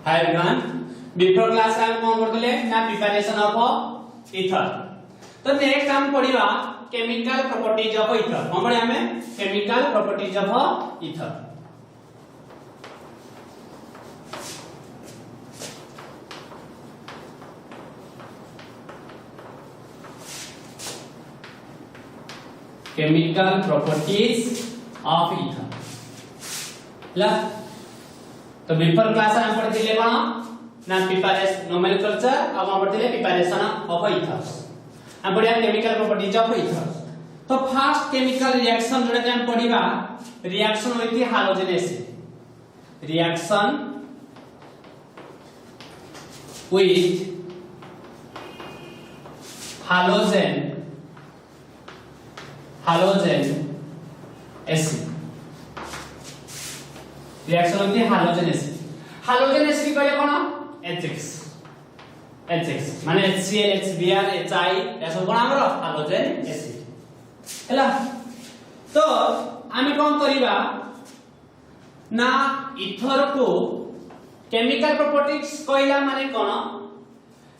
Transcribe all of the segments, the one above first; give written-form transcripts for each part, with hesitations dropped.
Hi everyone before class रे हम कोन करथले ना प्रिपरेशन ऑफ ईथर। तो नेक्स्ट हम पढिबा केमिकल प्रॉपर्टीज ऑफ ईथर। हम पढे हमें chemical properties of ether. Chemical properties of ether ला। तो बिफोर क्लास हम पढिले कोन ना प्रिपरेशन नोमेनक्लेचर अब हम पढिले प्रिपरेशन ऑफ ईथर। हम पढिया केमिकल प्रॉपर्टीज ऑफ ईथर। तो फर्स्ट केमिकल रिएक्शन जोडे हम पढिबा रिएक्शन होइति halogen acid reaction with halogen acid reaction होती हालोजन एसिड। हालोजन एसिड कहले कोन HX माने HCl HBr HI एसो कोन हमरो हालोजन एसिड हैला। तो आमे कोन करिबा ना ईथर को केमिकल प्रॉपर्टीज कहला माने कोन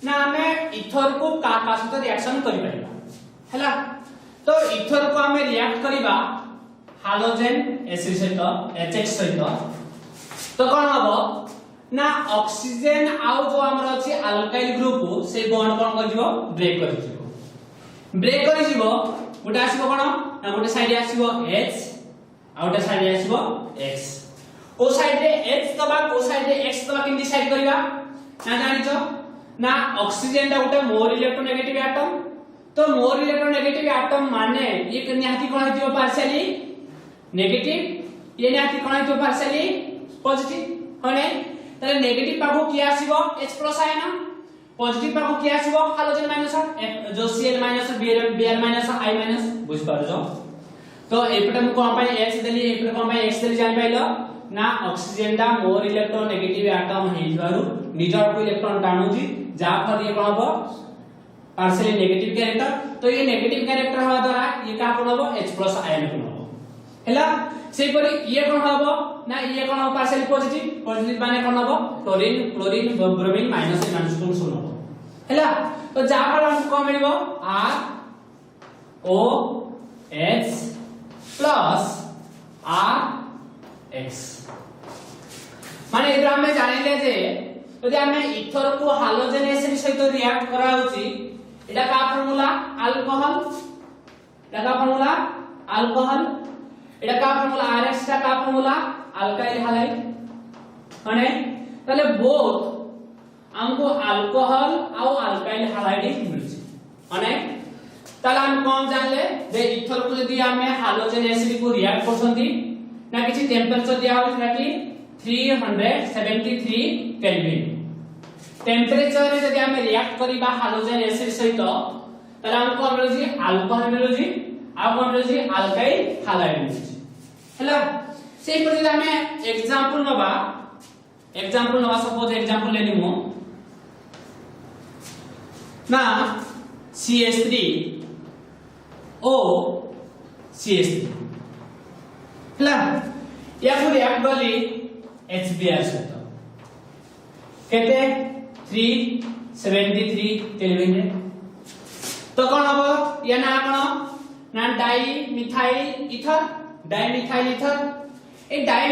ना हमें ईथर को का सहित रिएक्शन करि परिबा हैला। तो ईथर को हमें रिएक्ट करिबा हालोजन एसिड सहित HX सहित। तो कोन हबो ना ऑक्सीजन आउ जो हमर अछि अल्काइल ग्रुप से बॉन्ड कोन कर दिबो ब्रेक कर दिबो गोटे आसीबो कोन ना गोटे साइड आसीबो H आ गोटे साइड आसीबो X। ओ साइड रे H दबा ओ साइड रे X दबा किन डिसाइड करिबा ना जानिचो ना ऑक्सीजन दा गोटे मोर इलेक्ट्रोनेगेटिव एटम। तो मोर इलेक्ट्रोनेगेटिव एटम माने ये कन्याति कोन हितिबो पार्शियली नेगेटिव ये न्याति कोन हितिबो पार्शियली पॉजिटिव होने। ताले नेगेटिव पाखो की आसीबो H+ आए ना पॉजिटिव पाखो की आसीबो हालोजन माइनस जो Cl minus Br minus I minus बुझ पारजो। तो एपटे मु कोन पाई H देली एपटे कोन पाई X देली जानि पाइलो ना ऑक्सीजन दा मोर इलेक्ट्रोनेगेटिव एटम हेइबारु निजर को इलेक्ट्रॉन टाणुजी जा फर ये कोन हबो पार्शियली नेगेटिव कैरेक्टर। तो ये नेगेटिव कैरेक्टर हवा द्वारा ये का कोन हबो H+ आयन कोन हबो हैला। सेही परि ये कोन हबो ना ये कोन हबो पार्शियली पॉजिटिव माने कोन हबो क्लोरीन क्लोरीन ब्रोमीन माइनस कोन सुन हबो हैला। तो जा पर हम को मिलबो ROH प्लस RX माने इधर हम जानिले जे यदि हमें ईथर को हालोजन एसिड सहित रिएक्ट करा होची एटा का फार्मूला अल्कोहल एटा का फार्मूला अल्कोहल एटा का फार्मूला RX का फार्मूला अल्काइल हैलाइड माने तले बोथ हमको अल्कोहल और अल्काइल हैलाइड मिलछि माने तले हम कोन जानले जे ईथर को यदि हमें हालोजन एसिड को रिएक्ट करसंती ना किछि टेंपरेचर दिया होछि ना कि 373 केल्विन टेंपरेचर रे यदि हमें रिएक्ट करिबा हालोजन एसिड सहित तले हमको मिलछि अल्कोहल मिलछि आ कोन मिलछि अल्काइल हैलाइड मिलछि हैला। सेही पर हमें एग्जांपल नबा सपोज एग्जांपल लेनी मो ना CH3 O CH3 हैला। या को रिएक्ट करली HBr सहित केते 373 केल्विन रे। तो कोन हबो या ना कोन ना डाई मिथाइल ईथर ए डाई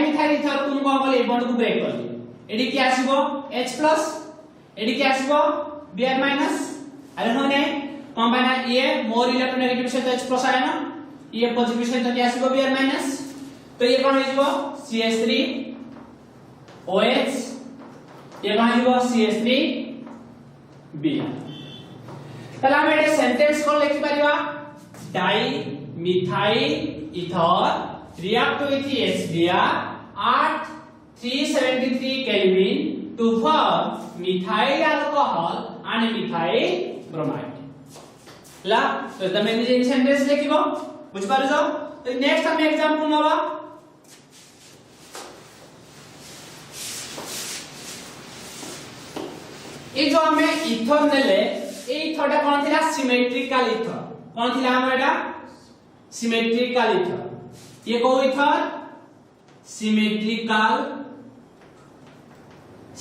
मिथाइल ईथर कोन को बोले बॉन्ड को ब्रेक कर दिए एडी की आसीबो H+ एडी की आसीबो Br माइनस अरे होने कोन बना ये मोर इलेक्ट्रोनेगेटिव से H+ आए ना ये पॉजिटिव से तो की आसीबो Br माइनस। तो ये कोन होइबो CH3 OH ये कोन होइबो CH3 Br। तला हम एटे सेंटेंस कोन लिखि परिबा dimethyl ether react with HBr at 373 Kelvin to form methyl alcohol and methyl bromide ला। तो तमे निजे सेंटेंस लिखिबो बुझ पारजो। तो नेक्स्ट हम एग्जांपल नबा ए जो हमें ईथर नेले ए ईथरटा कोन थिला सिमेट्रिकल ईथर कोन थिला हमरटा सिमेट्रिकल ईथर। ये को ether symmetrical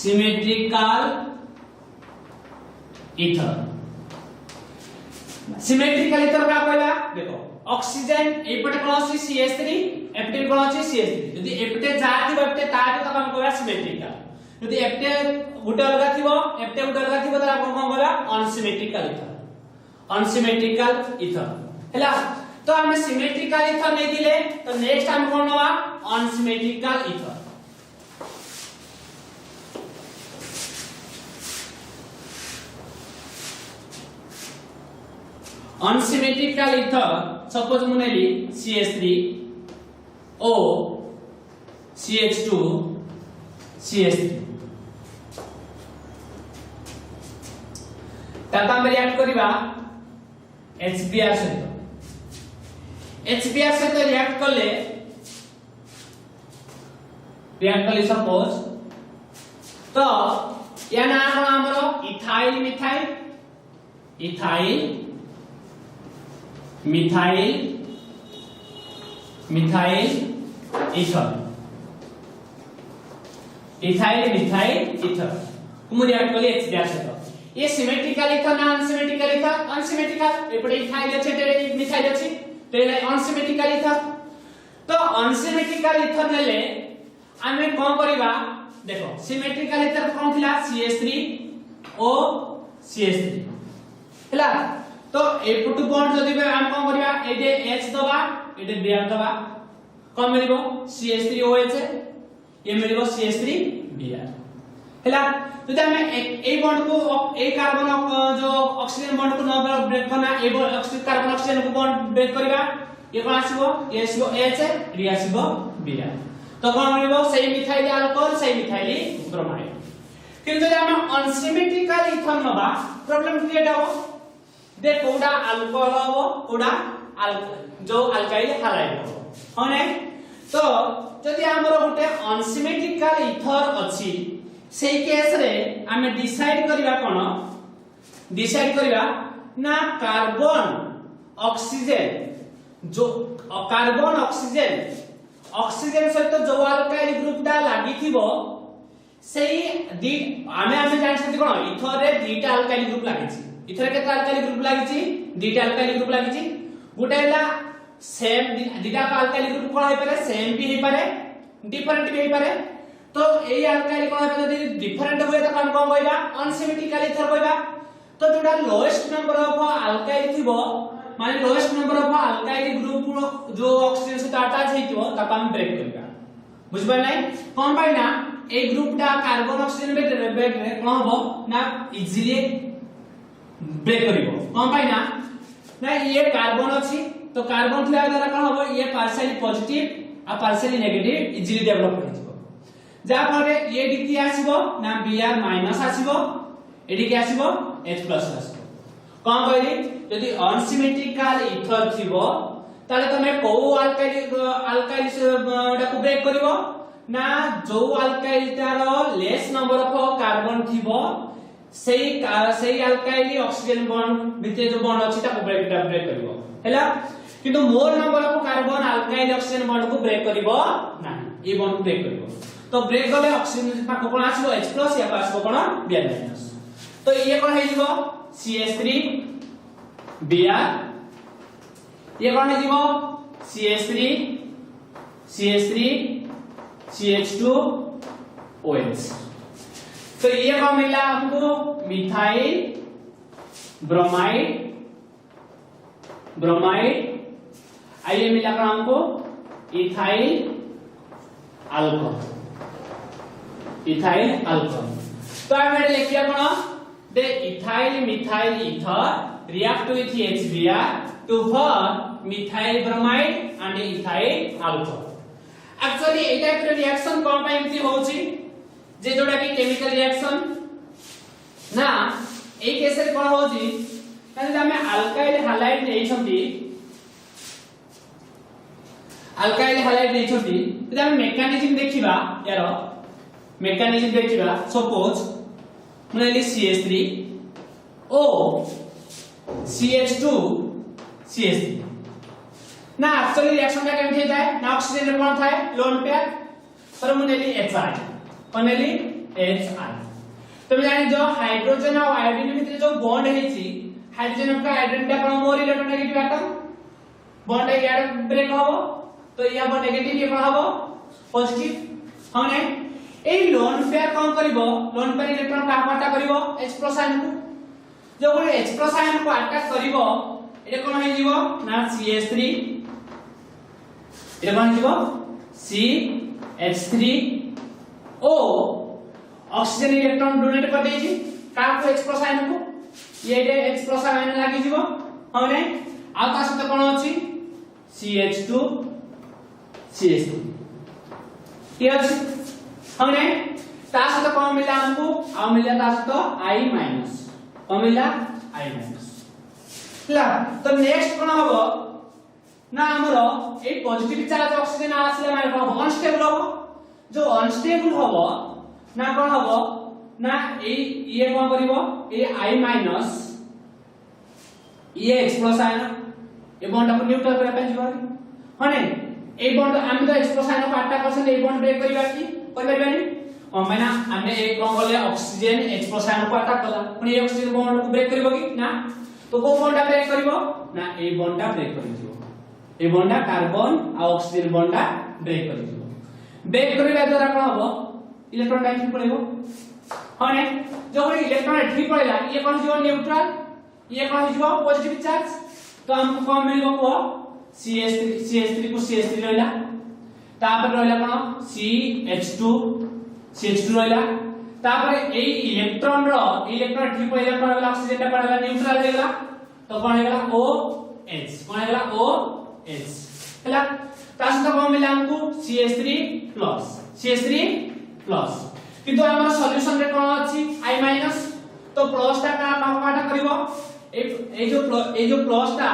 symmetrical ether symmetrical ether का कहला देखो ऑक्सीजन एपटे कोन अछि CH3 एपटे कोन अछि CH3 यदि एपटे जाति एपटे ताति त हम कहबा सिमेट्रिकल यदि एपटे गुटे अलगा थिबो एपटे गुटे अलगा थिबो त आपण कोन कहबा अनसिमेट्रिकल इथर हैला तो हमें सिमेट्रिकल इथर नै दिले तो नेक्स्ट हम कोन नवा unsymmetrical ether unsymmetrical ether suppose मुनेली CH3 O CH2 CH3 ताता हम रिएक्ट करिबा HBr सहित रिएक्ट करले सपोज तो या ना हमरो इथाइल मिथाइल इथर कुम रिएक्ट करले HBr सहित ये सिमेट्रिकल इथर ना अनसिमेट्रिकल इथर अनसिमेट्रिकल एपटे इथाइल अछि एटे मिथाइल अछि तो ये अनसिमेट्रिकल इथर तो अनसिमेट्रिकल इथर लेले आमे कोन करिबा देखो सिमेट्रिकल इथर कोन थिला CH3 O CH3 हैला तो एपटू बॉन्ड जदी हम कोन करिबा एटे H दबा एटे Br दबा कोन मिलिबो CH3OH ये मिलिबो CH3Br हैला तो हमें ए बॉन्ड को ए कार्बन जो ऑक्सीजन बॉन्ड को न ब्रेक करना ए ऑक्सीजन कार्बन ऑक्सीजन को बॉन्ड ब्रेक करिबा ये कोन आसीबो ए आसीबो H री आसीबो Br तो कोन मिलिबो सेही मिथाइल अल्कोहल सेही मिथाइल ब्रोमाइड किंतु जब हम अनसिमेट्रिकल इथर नबा प्रॉब्लम क्रिएट हो दे कोडा अल्कोहल हो कोडा जो अल्काइल हैलाइड हो ने तो जदि हमरो गुटे अनसिमेट्रिकल इथर अछि सेही केस रे हमें डिसाइड करिबा कोन डिसाइड करिबा ना कार्बन ऑक्सीजन जो कार्बन ऑक्सीजन सहित जो अल्काइल ग्रुप दा लागि थिबो सेही हमें जानि सथि कोन इथर रे दुईटा अल्काइल ग्रुप लागि छि इथर केता अल्काइल ग्रुप लागि छि दुईटा अल्काइल ग्रुप लागि छि गुटेला सेम दुईटा अल्काइल ग्रुप कोन होय पारे सेम भी होय पारे डिफरेंट भी होय पारे तो ए अल्काइल कोन होय यदि डिफरेंट होय त हम कोन कहबा अनसिमेट्रिकल इथर कहबा तो जोटा लोएस्ट नंबर ऑफ अल्काइल थिबो माने lowest number of alkyl group जो ऑक्सीजन से अटैच हेतिबो त हम ब्रेक करबा बुझबा नै कोन पाइ ना ए ग्रुप टा कार्बन ऑक्सीजन ब्रेक कोन होबो ना इजीली ब्रेक करिवो कोन पाइ ना ये कार्बन अछि तो कार्बन थिला द्वारा कोन होबो ये पार्शियली पॉजिटिव आ पार्शियली नेगेटिव इजीली डेवलप होइजिवो जा परे ये डिकी आसीबो ना Br- आसीबो एडी के आसीबो H+ आसीबो कोन कहली यदि अनसिमेट्रिकल इथर थिबो ताले तमे को अल्काइल डाकु ब्रेक करिवो ना जो अल्काइल तारो लेस नंबर ऑफ कार्बन थिबो सेही अल्काइल ऑक्सीजन बॉन्ड भितर जो बॉन्ड अछि ताकु ब्रेक करिवो हैला किंतु मोर number of carbon alkyl oxygen bond को ब्रेक करिवो नाही ए बॉन्ड ब्रेक करिवो तो ब्रेक गले ऑक्सीजन पाको कोन आसीबो H+ या आसीबो कोन Br- तो ये कोन हेजिवो CH3 Br ये कोन हेजिवो CH3 CH2 OH तो ये कोन मिला हमको मिथाइल ब्रोमाइड आइए मिला कर हमको इथाइल अल्कोहल तो हमें लिखिया कोन the ethyl methyl ether react with HBr to form methyl bromide and ethyl alcohol actually A type रे रिएक्शन कोन पय एमती होची जे जोडा की केमिकल रिएक्शन ना ए केस रे कोन होची ताले हमें अल्काइल हैलाइड नै छथि तो हम मेकानिज्म देखिबा यार मेकानिज्म देखिबा सपोज मुनेली CH3 O CH2 CH3 ना एक्चुअली रिएक्शन का केमथि थाए ना ऑक्सीजन रे कोन थाए लोन पेयर पर मुनेली HI कोनेली HI तुम जाने जो हाइड्रोजन और आयोडीन भितर जो बॉन्ड हेची हाइड्रोजन का आयोडीन टा कोन मोर इलेक्ट्रोनेगेटिव एटम बॉन्ड यार ब्रेक हबो तो ये हबो नेगेटिव ये कोन हबो पॉजिटिव हमने ए लोन पेयर कोन करबो लोन पेयर इलेक्ट्रॉन का अटैक करबो H+ आयन को जो कोन H+ आयन को अटैक करबो एटा कोन होई जीवो ना CH3 एटा कोन जीवो CH3 ओ ऑक्सीजन इलेक्ट्रॉन डोनेट कर देछि का को H+ आयन को ये H+ आयन लागी जीवो हमने आ ता सहित कोन अछि CH2 CH3 ये अछि हमने ता सहित कोन मिला हमको आ मिला ता सहित I- कोन मिला I- ला तो नेक्स्ट कोन हबो ना हमरो ए पॉजिटिव चार्ज ऑक्सीजन आसले माने कोन अनस्टेबल हबो जो अनस्टेबल हबो ना कोन हबो ना ये कोन करिवो ए I- ये H+ आयन ए बॉन्ड को न्यूट्रल करे पे जीवो हने ए बॉन्ड हम तो H+ आयन को अटैक करसन ए बॉन्ड ब्रेक करिबा की करबेबानी माने हमने एक कोन बोले ऑक्सीजन H+ आयन को अटैक कला पुनी ऑक्सीजन बॉन्ड को ब्रेक करिवो की ना तो को बॉन्ड ब्रेक करिवो ना ए bond break करिवो a bond carbon uh oxygen bond break करिवो break करिबा द्वारा कोन हबो इलेक्ट्रॉन डाइवर्स पड़ेगो हने जो इलेक्ट्रॉन एंट्री पड़ेला ये कोन जीवो न्यूट्रल ये कोन जीवो पॉजिटिव चार्ज तो हमको कोन मिलबो को CH3 को CH3 रहला तापर रहला कोन CH2 रहला तापर ए इलेक्ट्रॉन एंट्री पड़ेला कोन रहला ऑक्सीजन टा पड़ेला न्यूट्रल हेला तो कोन हेला OH कोन हेला OH हेला तासत कोन मिला हमको CH3+ किंतु हमर सॉल्यूशन रे कोन अछि I- तो प्लस टा काटा करिवो ए जो प्लस टा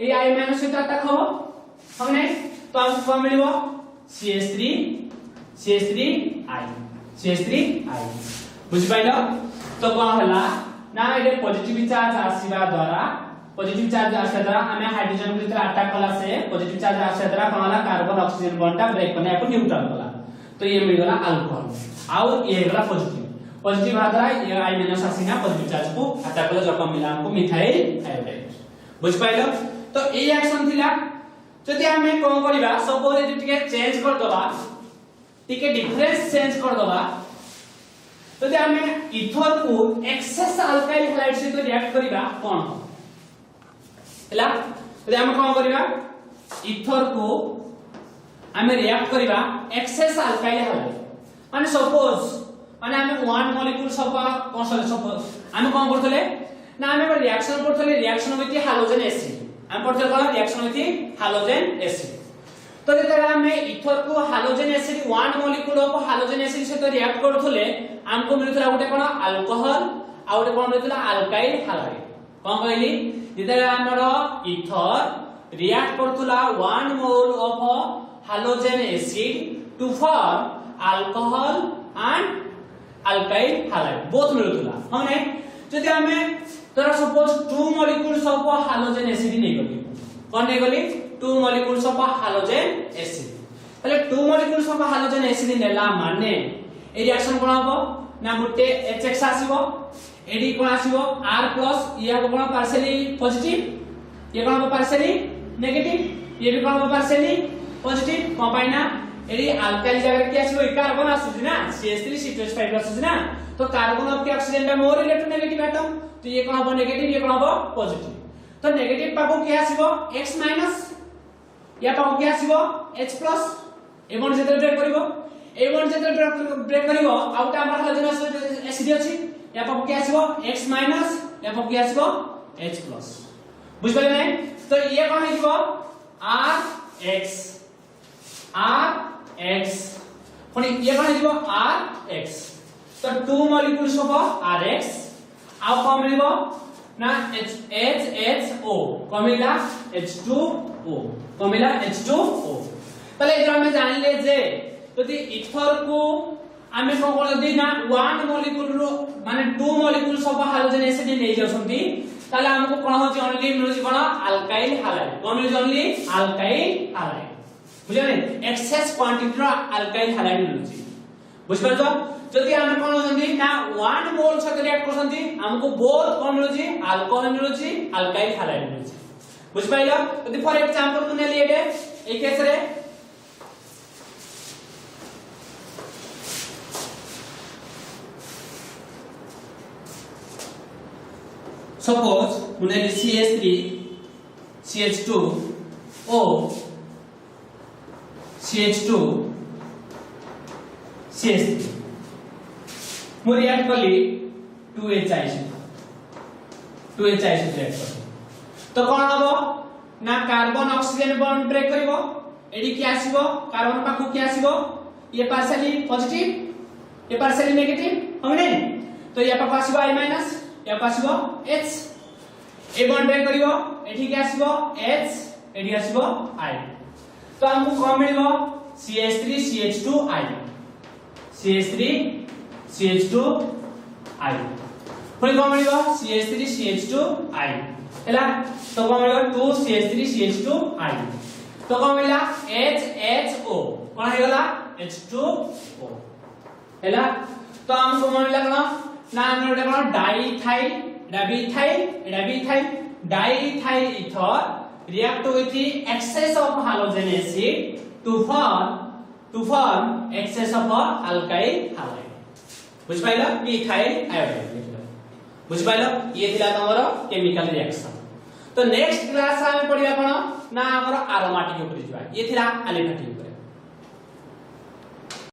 ए I- से अटैक हो हमने तो हमको कोन मिलिवो CH3I बुझ पाइलो तो कोन हला ना ए पॉजिटिव चार्ज आसीबा द्वारा पॉजिटिव चार्ज आसे द्वारा हमें हाइड्रोजन के भीतर अटैक कला से पॉजिटिव चार्ज आसे द्वारा कोन हला कार्बन ऑक्सीजन बॉन्ड टा ब्रेक करने को न्यूट्रल कला तो ये मिल गला अल्कोहल आउ ये गला पॉजिटिव द्वारा ये I- आसीना पॉजिटिव चार्ज को अटैक कला जो मिला हमको मिथाइल आयोडाइड बुझ पाइलो तो ए एक्शन थिला जदि हमें कोन करिबा सपोज ए टिके चेंज कर दबा टिके डिफरेंस चेंज कर दबा तो हमें इथर को एक्सेस अल्काइल हैलाइड से तो रिएक्ट करिबा कोन हला तो हम कोन करिबा इथर को हमें रिएक्ट करिबा एक्सेस अल्काइल हैलाइड माने सपोज माने हमें वन मॉलिक्यूल सब कोन सपोज हम कोन करथले ना हमें रिएक्शन करथले रिएक्शन विथ हाइड्रोजन एसिड हम पढ़ते कोन रिएक्शन विथ हाइड्रोजन एसिड तो जते हमें इथर को hydrogen acid one molecule of hydrogen acid से तो रिएक्ट करथले हमको मिलथला गोटे कोन अल्कोहल आ गोटे कोन मिलथला अल्काइल हैलाइड कोन कहली जते हमर इथर रिएक्ट करथला one mole of hydrogen acid to form alcohol and alkyl halide both मिलथला हमने जते हमें तोरा suppose two molecules of hydrogen acid नै गली कोन नै गली two molecules of hydrogen acid तले two molecules of hydrogen acid नेला माने ए रिएक्शन कोन हबो ना गुटे HX आसीबो एडी कोन आसीबो R+ ये कोन पार्शियली पॉजिटिव ये कोन पार्शियली नेगेटिव ये भी कोन पार्शियली पॉजिटिव कोन पाइना एडी अल्काइल जगह के आसीबो कार्बन आसीबो ना CH3 C2H5 आसीबो ना तो कार्बन ऑफ के ऑक्सीजन का मोर इलेक्ट्रोनेगेटिव एटम तो ये कोन हबो नेगेटिव ये कोन हबो पॉजिटिव तो नेगेटिव पाबो के आसीबो X- या पाबो के आसीबो H+ ए बॉन्ड जेते ब्रेक करिवो ए बॉन्ड जेते ब्रेक करिवो आउटा हमर हाइड्रोजन एसिड अछि या पाबो के आसीबो X- या पाबो के आसीबो H+ बुझ पाले नै तो ये कोन हिजबो RX पुनी ये कोन हिजबो RX तो टू मॉलिक्यूल्स ऑफ RX आउ कोन मिलबो ना HHO कोन मिला H2O कोन मिला H2O तले इधर हम जान ले जे यदि इथर को आमे कोन कोन दी ना वन मॉलिक्यूल रो माने to molecules of hydrogen acid नै जाउसंती ताले हमको कोन होची ओनली मिलुची कोन अल्काइल हैलाइड कोन मिलुची ओनली अल्काइल हैलाइड बुझले एक्सेस क्वांटिटी रो अल्काइल हैलाइड मिलुची बुझ पाछो जदी हम कोन होजंदी ना 1 मोल सहित रिएक्ट करसंती हमको बोथ कोन मिलुची अल्कोहल मिलुची अल्काइल हैलाइड मिलुची बुझ पाइलो जदी फॉर एग्जांपल मुने लिए ए केस रे सपोज मुने CH3 CH2 O CH2 CH3 मु रिएक्ट करली 2HI से रिएक्ट कर तो कोन हबो ना कार्बन ऑक्सीजन बॉन्ड ब्रेक करिवो एडी की आसीबो कार्बन पाखु की आसीबो ये पार्शियली पॉजिटिव ये पार्शियली नेगेटिव हम नहीं तो ये पाखु आसीबो I माइनस ये पाखु आसीबो H ए बॉन्ड ब्रेक करिवो एठी की आसीबो H एडी आसीबो I तो हमको कोन मिलिबो CH3 CH2 I CH3 CH2 I पुणी कोन मिलिबो CH3 CH2 I हैला तो कोन मिलिबो 2 CH3 CH2 I तो कोन मिला HHO कोन हे गला H2O हैला तो हमको कोन मिला कोन ना हमर एटा कोन डाइथाइल एटा बिथाइल diethyl ether react with the excess of halogen acid to form excess of alkyl halide बुझ पाइलो मिथाइल आयोडाइड बुझ पाइलो ये थिला तमरो केमिकल रिएक्शन तो नेक्स्ट क्लास में पढिबा कोन ना हमरो एरोमेटिक ऊपर जिबा ये थिला एलिफेटिक